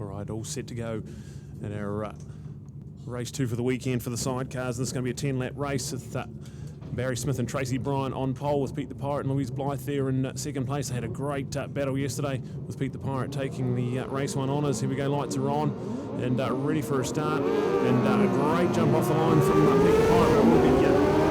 All right, all set to go in our race 2 for the weekend for the sidecars. This is going to be a 10-lap race with Barry Smith and Tracy Bryan on pole, with Pete the Pirate and Louise Blythe there in second place. They had a great battle yesterday, with Pete the Pirate taking the race 1 honours. Here we go, lights are on and ready for a start, and a great jump off the line from Pete the Pirate. It will be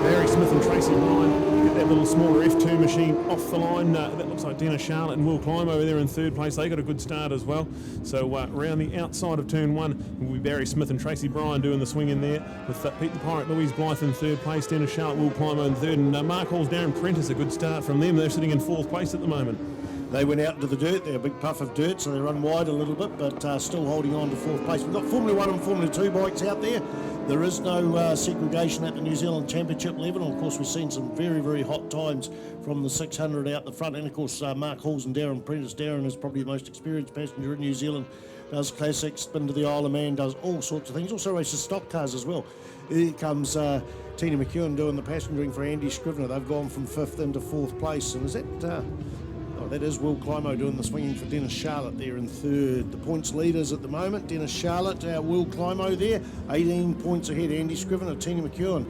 Barry Smith and Tracy Bryan. Get that little smaller F2 machine off the line. That looks like Dennis Charlotte and Will Climb over there in third place. They got a good start as well. So around the outside of turn 1 will be Barry Smith and Tracy Bryan doing the swing in there, with Pete the Pirate, Louise Blythe in third place, Dennis Charlotte, Will Climb in third, and Mark Hall's Darren Prentice. A good start from them. They're sitting in fourth place at the moment. They went out into the dirt. They're a big puff of dirt, so they run wide a little bit, but still holding on to fourth place. We've got Formula 1 and Formula 2 bikes out there. There is no segregation at the New Zealand Championship level. Of course, we've seen some very, very hot times from the 600 out the front. And, of course, Mark Halls and Darren Prentice. Darren is probably the most experienced passenger in New Zealand. Does classics, been to the Isle of Man, does all sorts of things. Also races stock cars as well. Here comes Tina McEwen doing the passengering for Andy Scrivener. They've gone from 5th into 4th place. And is that... that is Will Climo doing the swinging for Dennis Charlotte there in third. The points leaders at the moment, Dennis Charlotte, Will Climo there, 18 points ahead. Andy Scrivener, Tina McEwen,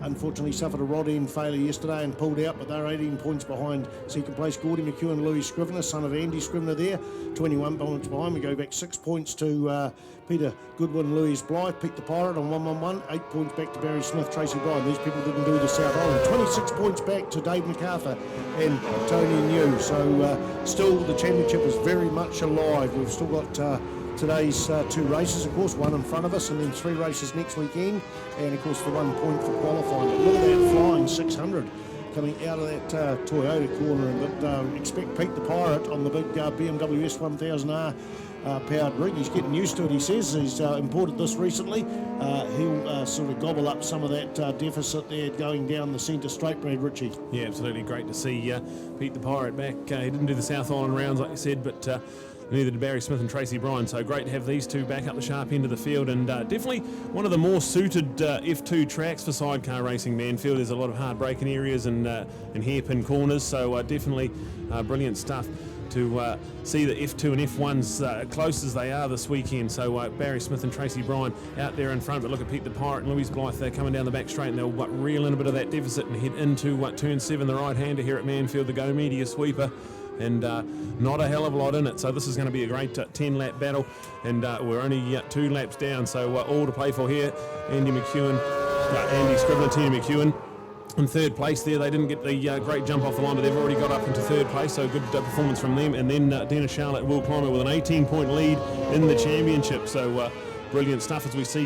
unfortunately suffered a rod end failure yesterday and pulled out, but they're 18 points behind second place. Gordy McEwen, Louis Scrivener, son of Andy Scrivener there, 21 points behind. We go back 6 points to Peter Goodwin, Louise Blythe, Pete the Pirate on 111, 8 points back to Barry Smith, Tracy Bryan. These people didn't do the South Island. 26 points back to Dave MacArthur and Tony New. So still the championship is very much alive. We've still got today's 2 races, of course, 1 in front of us, and then 3 races next weekend, and of course the 1 point for qualifying. But look at that flying 600 coming out of that Toyota corner, but expect Pete the Pirate on the big BMW S1000R powered rig. He's getting used to it, he says. He's imported this recently. He'll sort of gobble up some of that deficit there going down the centre straight, Brad Ritchie. Yeah, absolutely great to see Pete the Pirate back. He didn't do the South Island rounds like you said, but neither did Barry Smith and Tracy Bryan. So great to have these two back up the sharp end of the field, and definitely one of the more suited F2 tracks for sidecar racing, Manfeild. There's a lot of hard braking areas and hairpin corners, so definitely brilliant stuff to see the F2 and F1s close as they are this weekend. So Barry Smith and Tracy Bryan out there in front, but look at Pete the Pirate and Louise Blythe. They're coming down the back straight, and they'll reel in a bit of that deficit and head into turn 7, the right-hander here at Manfeild, the Go Media sweeper, and not a hell of a lot in it. So this is going to be a great 10-lap battle, and we're only 2 laps down, so all to play for here. Andy Scrivener, Tina McEwen in third place there. They didn't get the great jump off the line, but they've already got up into third place, so good performance from them. And then Dennis Charlotte, Will Climber with an 18-point lead in the championship. So brilliant stuff as we see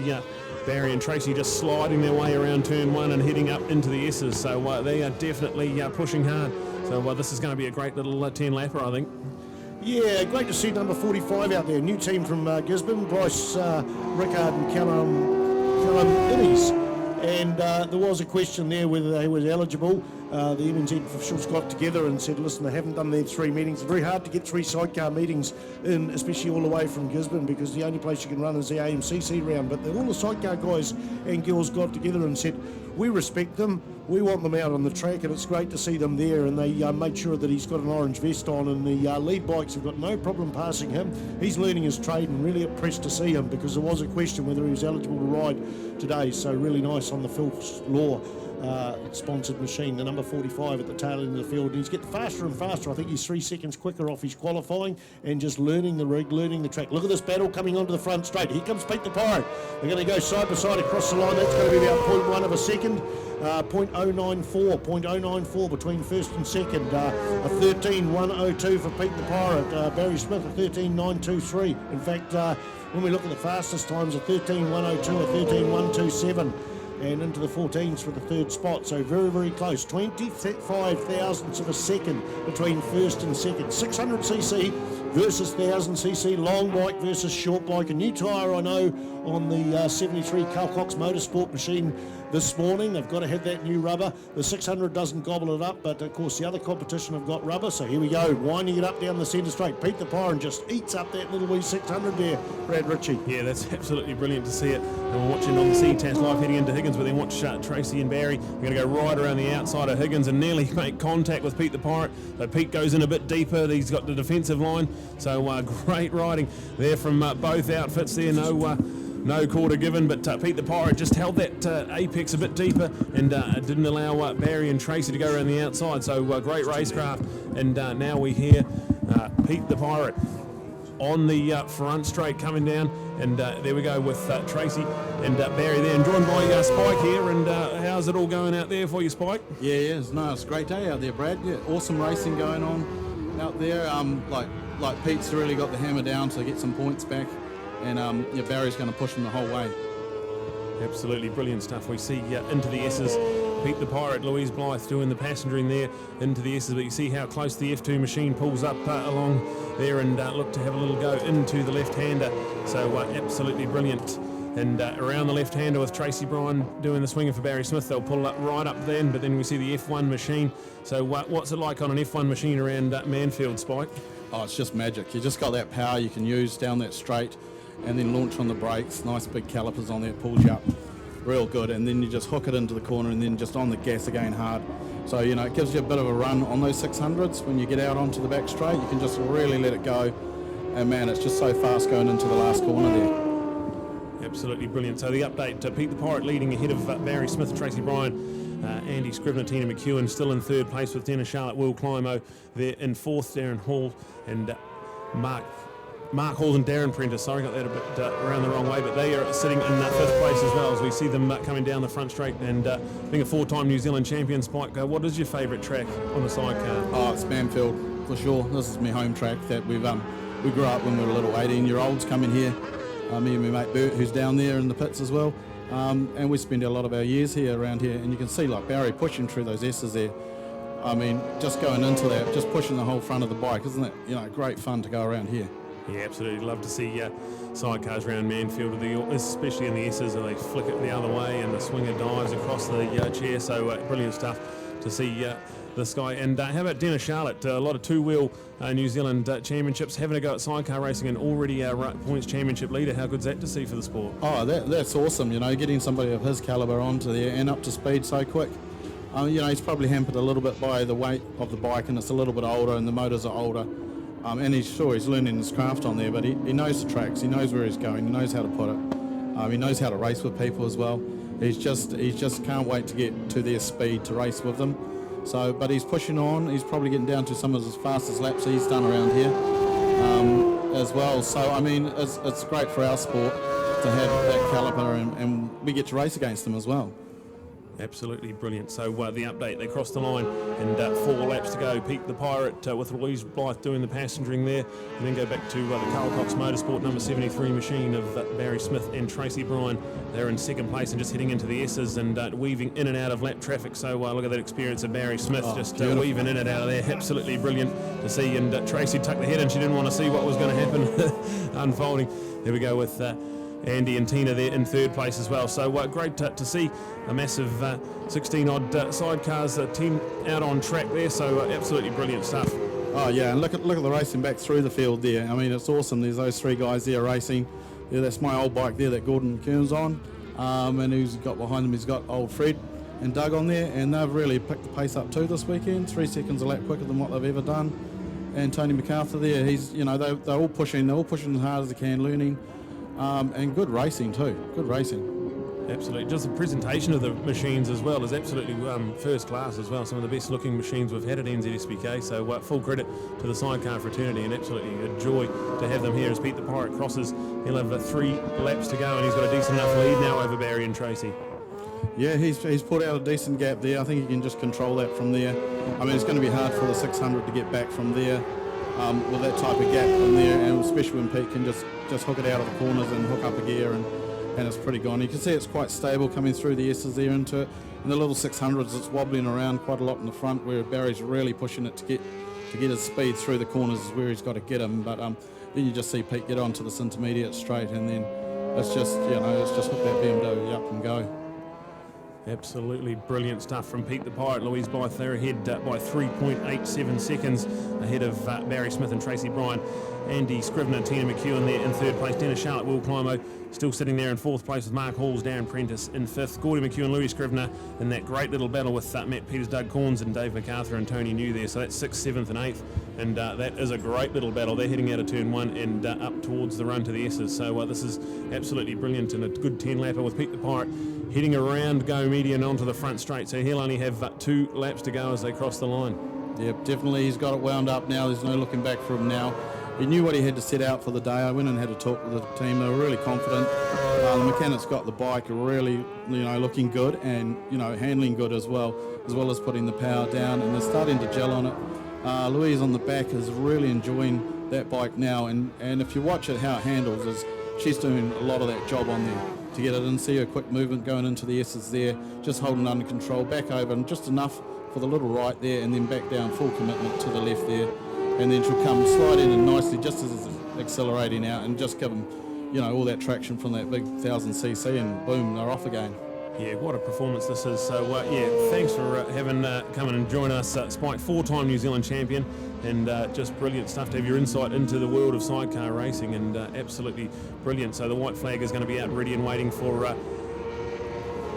Barry and Tracy just sliding their way around turn 1 and heading up into the S's. So they are definitely pushing hard. So this is going to be a great little 10-lapper, I think. Yeah, great to see number 45 out there. New team from Gisborne, Bryce Rickard and Callum Innes. And there was a question there whether they were eligible. The MNZ officials got together and said, listen, they haven't done their 3 meetings. It's very hard to get 3 sidecar meetings in, especially all the way from Gisborne, because the only place you can run is the AMCC round. But all the sidecar guys and girls got together and said, we respect them, we want them out on the track, and it's great to see them there. And they made sure that he's got an orange vest on, and the lead bikes have got no problem passing him. He's learning his trade, and really impressed to see him, because there was a question whether he was eligible to ride today. So really nice on the Phil Law sponsored machine, the number 45 at the tail end of the field. And he's getting faster and faster. I think he's 3 seconds quicker off his qualifying, and just learning the rig, learning the track. Look at this battle coming onto the front straight. Here comes Pete the Pirate. They're going to go side by side across the line. That's going to be about 0.1 of a second. 0.094 between first and second. A 13.102 for Pete the Pirate. Barry Smith a 13.923. In fact, when we look at the fastest times, a 13.102, a 13.127. And into the 14s for the third spot. So very, very close. 25 thousandths of a second between first and second. 600cc versus 1000cc. Long bike versus short bike. A new tyre, I know, on the 73 Cal Cox Motorsport machine this morning. They've got to have that new rubber. The 600 doesn't gobble it up, but of course the other competition have got rubber. So here we go, winding it up down the centre straight. Pete the Pirate just eats up that little wee 600 there, Brad Ritchie. Yeah, that's absolutely brilliant to see it. And we're watching on the Ctas live heading into Higgins, but then watch Tracy and Barry. We're going to go right around the outside of Higgins and nearly make contact with Pete the Pirate. So Pete goes in a bit deeper. He's got the defensive line. So great riding there from both outfits there. No quarter given, but Pete the Pirate just held that apex a bit deeper and didn't allow Barry and Tracy to go around the outside. So great racecraft. And now we hear Pete the Pirate on the front straight coming down, and there we go with Tracy and Barry there, and joined by Spike here. And how's it all going out there for you, Spike? Yeah, it's a great day out there, Brad. Yeah, awesome racing going on out there. Like Pete's really got the hammer down to get some points back, and Barry's going to push him the whole way. Absolutely brilliant stuff. We see into the S's, Pete the Pirate, Louise Blythe doing the passengering there into the S's, but you see how close the F2 machine pulls up along there and look to have a little go into the left-hander. So absolutely brilliant. And around the left-hander with Tracy Bryan doing the swinger for Barry Smith. They'll pull up right up then, but then we see the F1 machine. So what's it like on an F1 machine around Manfeild, Spike? Oh, it's just magic. You just got that power you can use down that straight and then launch on the brakes. Nice big calipers on there, pulls you up real good, and then you just hook it into the corner and then just on the gas again hard. So, it gives you a bit of a run on those 600s. When you get out onto the back straight, you can just really let it go. And man, it's just so fast going into the last corner there. Absolutely brilliant. So the update, Pete the Pirate leading ahead of Barry Smith and Tracy Bryan. Andy Scrivener, Tina McEwen still in third place with Dennis Charlotte, Will Climo there in fourth, Darren Hall and Mark Hall and Darren Prentice. Sorry, got that a bit around the wrong way, but they are sitting in fifth place as well as we see them coming down the front straight. And being a four-time New Zealand champion, Spike, what is your favourite track on the sidecar? Oh, it's Manfeild for sure. This is my home track that we grew up when we were little 18-year-olds coming here. Me and my mate Bert, who's down there in the pits as well. And we spend a lot of our years here around here, and you can see like Barry pushing through those S's there. I mean, just going into that, just pushing the whole front of the bike, isn't it? Great fun to go around here. Yeah, absolutely. Love to see sidecars around Manfeild, especially in the S's, they flick it the other way and the swinger dives across the chair. So brilliant stuff to see this guy. And how about Dennis Charlotte? A lot of two-wheel New Zealand championships, having a go at sidecar racing and already points championship leader. How good's that to see for the sport? Oh, that's awesome. Getting somebody of his calibre onto there and up to speed so quick. He's probably hampered a little bit by the weight of the bike, and it's a little bit older and the motors are older. And he's learning his craft on there, but he knows the tracks, he knows where he's going, he knows how to put it. He knows how to race with people as well. He just can't wait to get to their speed to race with them. So, but he's pushing on. He's probably getting down to some of his fastest laps he's done around here as well. So, I mean, it's great for our sport to have that caliper, and we get to race against them as well. Absolutely brilliant. So the update, they crossed the line and 4 laps to go. Pete the Pirate with Louise Blythe doing the passengering there, and then go back to the Carl Cox Motorsport number 73 machine of Barry Smith and Tracy Bryan. They're in second place and just heading into the S's and weaving in and out of lap traffic. So look at that experience of Barry Smith, just weaving in and out of there. Absolutely brilliant to see. And Tracy tucked the head and she didn't want to see what was going to happen unfolding. There we go with Andy and Tina there in third place as well. So great to see a massive 16-odd sidecars team out on track there. So absolutely brilliant stuff. Oh yeah, and look at the racing back through the field there. I mean, it's awesome. There's those 3 guys there racing. Yeah, that's my old bike there that Gordon Kearns on, and who's got behind him? He's got old Fred and Doug on there, and they've really picked the pace up too this weekend. 3 seconds a lap quicker than what they've ever done. And Tony MacArthur there, he's they're all pushing as hard as they can, learning. And good racing too. Good racing. Absolutely. Just the presentation of the machines as well is absolutely first class as well. Some of the best looking machines we've had at NZSBK. So full credit to the sidecar fraternity, and absolutely a joy to have them here as Pete the Pirate crosses. He'll have 3 laps to go, and he's got a decent enough lead now over Barry and Tracy. Yeah, he's put out a decent gap there. I think he can just control that from there. I mean, it's going to be hard for the 600 to get back from there with that type of gap in there, and especially when Pete can just hook it out of the corners and hook up a gear, and it's pretty gone. You can see it's quite stable coming through the S's there into it. And the little 600s, it's wobbling around quite a lot in the front, where Barry's really pushing it to get his speed through the corners is where he's got to get him. But then you just see Pete get onto this intermediate straight, and then it's just hook that BMW up and go. Absolutely brilliant stuff from Pete the Pirate. Louise Blythe there ahead by 3.87 seconds ahead of Barry Smith and Tracy Bryan. Andy Scrivener, Tina McEwen there in third place. Dennis Charlotte, Will Climo still sitting there in fourth place with Mark Halls, Darren Prentice in fifth. Gordy McEwen, Louis Scrivener in that great little battle with Matt Peters, Doug Corns and Dave MacArthur and Tony New there. So that's 6th, 7th and 8th. And that is a great little battle. They're heading out of turn 1 and up towards the run to the S's. So this is absolutely brilliant and a good 10 lapper with Pete the Pirate heading around Go Median onto the front straight. So he'll only have 2 laps to go as they cross the line. Yep, definitely he's got it wound up now. There's no looking back for him now. He knew what he had to set out for the day. I went and had a talk with the team. They were really confident. The mechanics got the bike really, looking good and, handling good as well as putting the power down, and they're starting to gel on it. Louise on the back is really enjoying that bike now, and if you watch it, how it handles, she's doing a lot of that job on there to get it in. See her quick movement going into the S's there, just holding under control, back over, and just enough for the little right there, and then back down, full commitment to the left there. And then she'll come sliding in nicely just as it's accelerating out and just give them, all that traction from that big 1000cc, and boom, they're off again. Yeah, what a performance this is. So, thanks for having come and join us. Spike, 4-time New Zealand champion, and just brilliant stuff to have your insight into the world of sidecar racing, and absolutely brilliant. So the white flag is going to be out ready and waiting for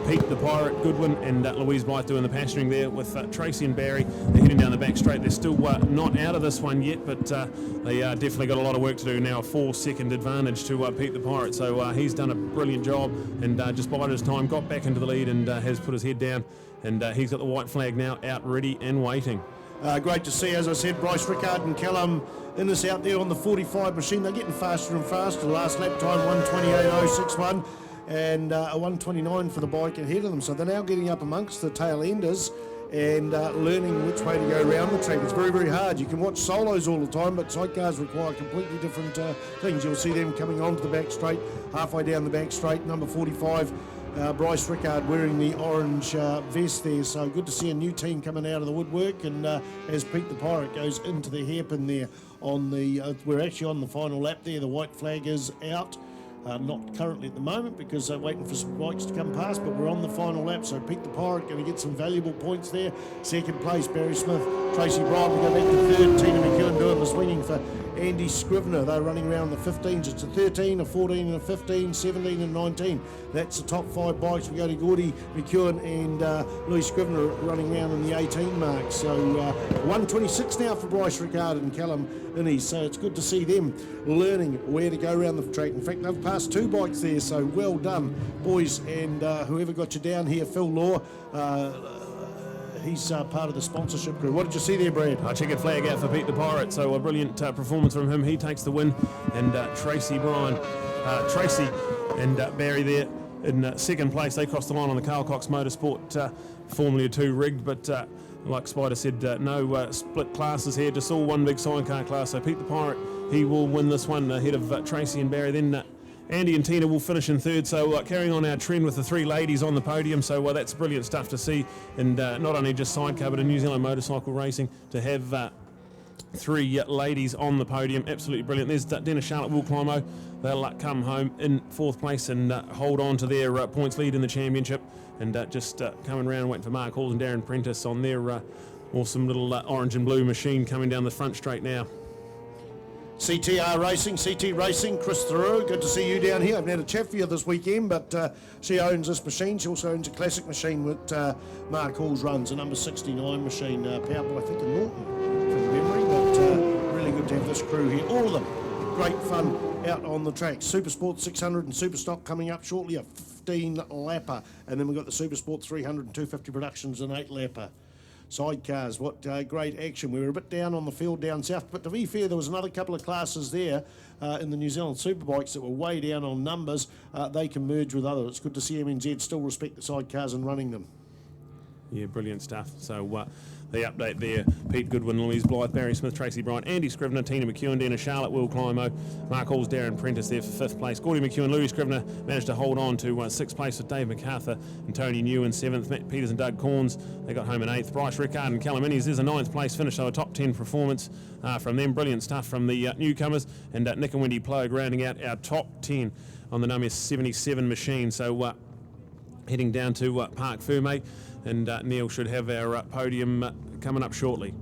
Pete the Pirate, Goodwin and Louise Blythe doing the pasturing there with Tracy and Barry. They're heading down the back straight. They're still not out of this one yet, but they definitely got a lot of work to do now. A 4-second advantage to Pete the Pirate. So he's done a brilliant job and just bided his time, got back into the lead and has put his head down. And he's got the white flag now out ready and waiting. Great to see, as I said, Bryce Rickard and Callum Innes out there on the 45 machine. They're getting faster and faster. Last lap time 1:28.061. And a 1:29 for the bike ahead of them. So they're now getting up amongst the tail enders and learning which way to go around the track. It's very, very hard. You can watch solos all the time, but sidecars require completely different things. You'll see them coming onto the back straight, halfway down the back straight, number 45, Bryce Rickard wearing the orange vest there. So good to see a new team coming out of the woodwork. And as Pete the Pirate goes into the hairpin there on the, we're actually on the final lap there. The white flag is out. Not currently at the moment because they're waiting for some bikes to come past, but we're on the final lap, so Pete the Pirate going to get some valuable points there. Second place, Barry Smith, Tracy Bryan. We go back to third, Tina McEwen doing the swinging for Andy Scrivener. They're running around the 15s. It's a 13, a 14 and a 15, 17 and 19. That's the top 5 bikes. We go to Gordy McEwen and Louis Scrivener running around in the 18 mark. So 1:26 now for Bryce Rickard and Callum Innes. So it's good to see them learning where to go around the track. In fact, they've passed 2 bikes there, so well done, boys. And whoever got you down here, Phil Law, he's part of the sponsorship crew. What did you see there, Brad? Checkered flag out for Pete the Pirate, so a brilliant performance from him. He takes the win, and Tracy and Barry there in second place. They crossed the line on the Carl Cox Motorsport Formula 2 rigged, but like Spider said, no split classes here, just all one big sidecar class. So Pete the Pirate, he will win this one ahead of Tracy and Barry. Then Andy and Tina will finish in third. So carrying on our trend with the 3 ladies on the podium. So that's brilliant stuff to see. And not only just sidecar, but in New Zealand motorcycle racing, to have 3 ladies on the podium. Absolutely brilliant. There's Dennis Charlotte, Will Climo. They'll come home in 4th place and hold on to their points lead in the championship. And just coming around and waiting for Mark Halls and Darren Prentice on their awesome little orange and blue machine coming down the front straight now. CT Racing, Chris Theroux, good to see you down here. I haven't had a chat for you this weekend, but she owns this machine. She also owns a classic machine that Mark Halls runs, a number 69 machine, powered by, I think, in Norton, from memory. But really good to have this crew here. All of them, great fun out on the track. Supersport 600 and Superstock coming up shortly, a 15 lapper. And then we've got the Supersport 300 and 250 Productions, an 8 lapper. Sidecars, what great action. We were a bit down on the field down south, but to be fair, there was another couple of classes there in the New Zealand Superbikes that were way down on numbers. They can merge with others. It's good to see MNZ still respect the sidecars and running them. Yeah, brilliant stuff. So the update there, Pete Goodwin, Louise Blythe, Barry Smith, Tracy Bryan, Andy Scrivener, Tina McEwen, Dennis Charlotte, Will Climo, Mark Halls, Darren Prentice there for 5th place. Gordy McEwen, Louis Scrivener managed to hold on to 6th place with Dave MacArthur and Tony New in 7th. Matt Peters and Doug Corns, they got home in 8th. Bryce Rickard and Callum Innes, there's a 9th place finish, so a top 10 performance from them. Brilliant stuff from the newcomers. And Nick and Wendy Plogue rounding out our top 10 on the number 77 machine. So heading down to Park Ferme, and Neil should have our podium coming up shortly.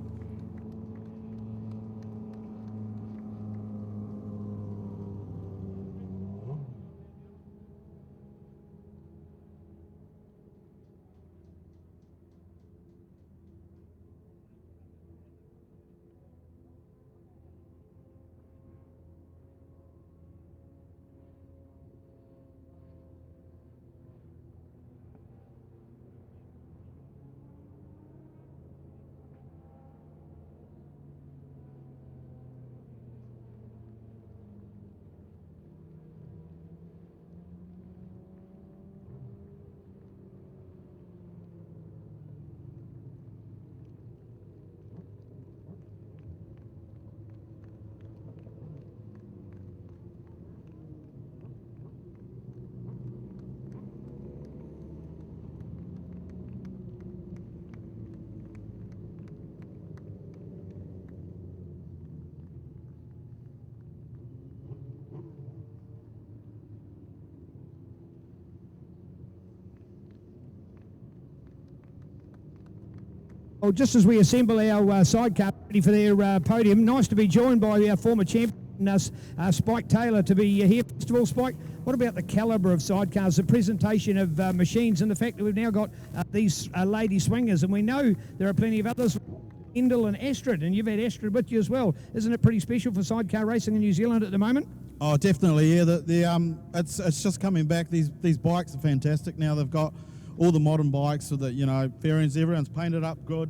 Well, just as we assemble our sidecar ready for their podium, nice to be joined by our former champion, Spike Taylor, to be here. First of all, Spike, what about the calibre of sidecars, the presentation of machines, and the fact that we've now got these lady swingers, and we know there are plenty of others, Endel and Astrid, and you've had Astrid with you as well. Isn't it pretty special for sidecar racing in New Zealand at the moment? Oh, definitely, yeah. It's just coming back. These bikes are fantastic now. They've got all the modern bikes, so that, you know, fairings, everyone's painted up good.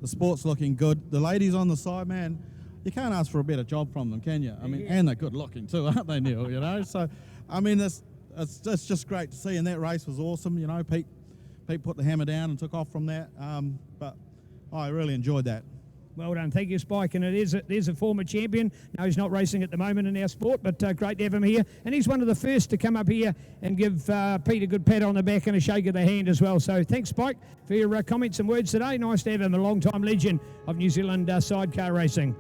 The sport's looking good. The ladies on the side, man, you can't ask for a better job from them, can you? I mean, and they're good looking too, aren't they, Neil? You know, so I mean, it's just great to see. And that race was awesome. You know, Pete put the hammer down and took off from that. But I really enjoyed that. Well done. Thank you, Spike. And there's a former champion. No, he's not racing at the moment in our sport, but great to have him here. And he's one of the first to come up here and give Pete a good pat on the back and a shake of the hand as well. So thanks, Spike, for your comments and words today. Nice to have him, a long-time legend of New Zealand sidecar racing.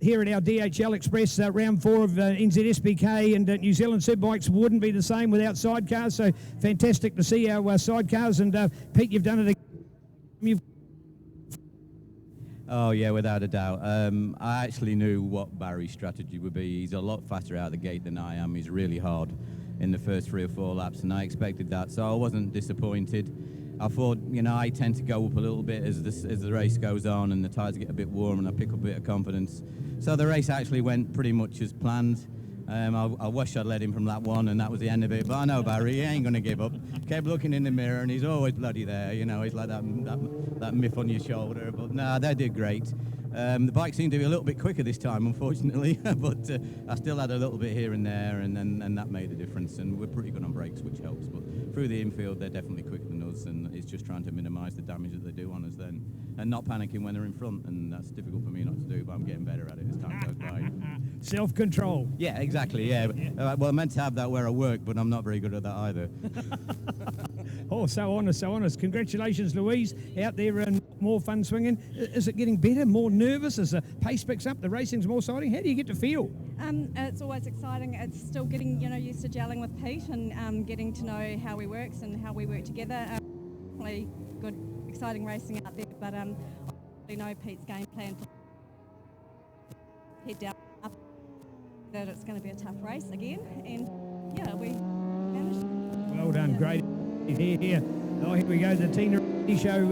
Here at our DHL Express, round 4 of NZSBK, and New Zealand Superbikes wouldn't be the same without sidecars, so fantastic to see our sidecars. And Pete, you've done it again. Oh yeah, without a doubt. I actually knew what Barry's strategy would be. He's a lot faster out of the gate than I am. He's really hard in the first 3 or 4 laps, and I expected that, so I wasn't disappointed. I thought, you know, I tend to go up a little bit as the race goes on and the tyres get a bit warm and I pick up a bit of confidence. So the race actually went pretty much as planned. I wish I'd led him from lap 1 and that was the end of it, but I know Barry, he ain't going to give up. Kept looking in the mirror and he's always bloody there, you know, he's like that miff on your shoulder, but no, they did great. The bike seemed to be a little bit quicker this time, unfortunately, but I still had a little bit here and there, and that made a difference, and we're pretty good on brakes, which helps, but through the infield, they're definitely quicker than us, and it's just trying to minimise the damage that they do on us then, and not panicking when they're in front, and that's difficult for me not to do, but I'm getting better at it as time goes by. Self-control. Yeah, exactly, yeah. Well, I meant to have that where I work, but I'm not very good at that either. Oh, so honest, so honest. Congratulations, Louise, out there and more fun swinging. Is it getting better, more nervous as the pace picks up, the racing's more exciting? How do you get to feel? It's always exciting. It's still getting, used to gelling with Pete and getting to know how he works and how we work together. Really good, exciting racing out there, but I know Pete's game plan for head down up, that it's going to be a tough race again, and yeah, we managed. Well done, great. Here. Oh, here we go, the Tina show.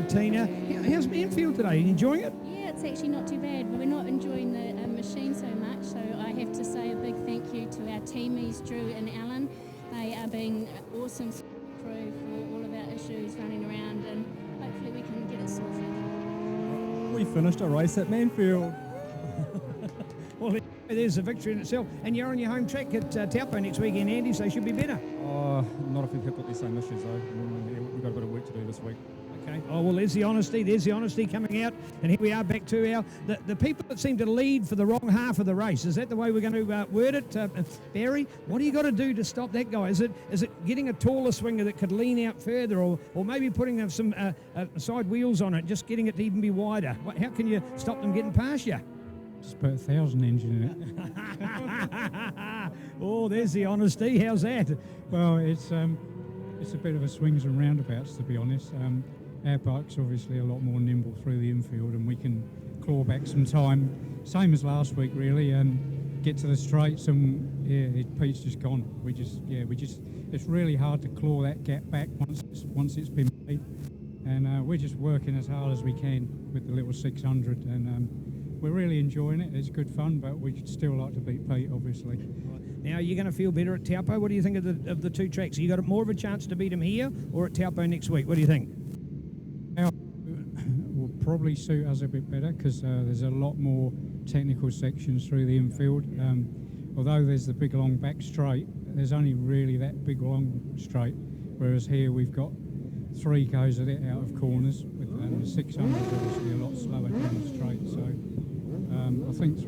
Tina, how's Manfeild today? Enjoying it? Yeah, it's actually not too bad. We're not enjoying the machine so much, so I have to say a big thank you to our teamies, Drew and Alan. They are being awesome crew for all of our issues running around, and hopefully we can get it sorted. We finished a race at Manfeild. Well, there's a victory in itself. And you're on your home track at Taupo next weekend, Andy, so you should be better. Not if we've got the same issues, though. Yeah, we've got a bit of work to do this week. Okay. Oh, well, there's the honesty coming out. And here we are back to the people that seem to lead for the wrong half of the race. Is that the way we're going to word it? Barry, what do you got to do to stop that guy? Is it getting a taller swinger that could lean out further, or maybe putting some side wheels on it, just getting it to even be wider? How can you stop them getting past you? Just put a 1,000 engine in it. Oh, there's the honesty. How's that? Well, it's a bit of a swings and roundabouts, to be honest. Our bike's obviously a lot more nimble through the infield, and we can claw back some time, same as last week really, and get to the straights, and Pete's just gone. It's really hard to claw that gap back once it's been made, and we're just working as hard as we can with the little 600, and we're really enjoying it. It's good fun, but we'd still like to beat Pete, obviously. Now, you're going to feel better at Taupo. What do you think of the two tracks? You got more of a chance to beat him here or at Taupo next week? What do you think? Will probably suit us a bit better because there's a lot more technical sections through the infield. Although there's the big long back straight, there's only really that big long straight, whereas here we've got 3 goes at it out of corners, with the 600 obviously a lot slower down the straight. So I think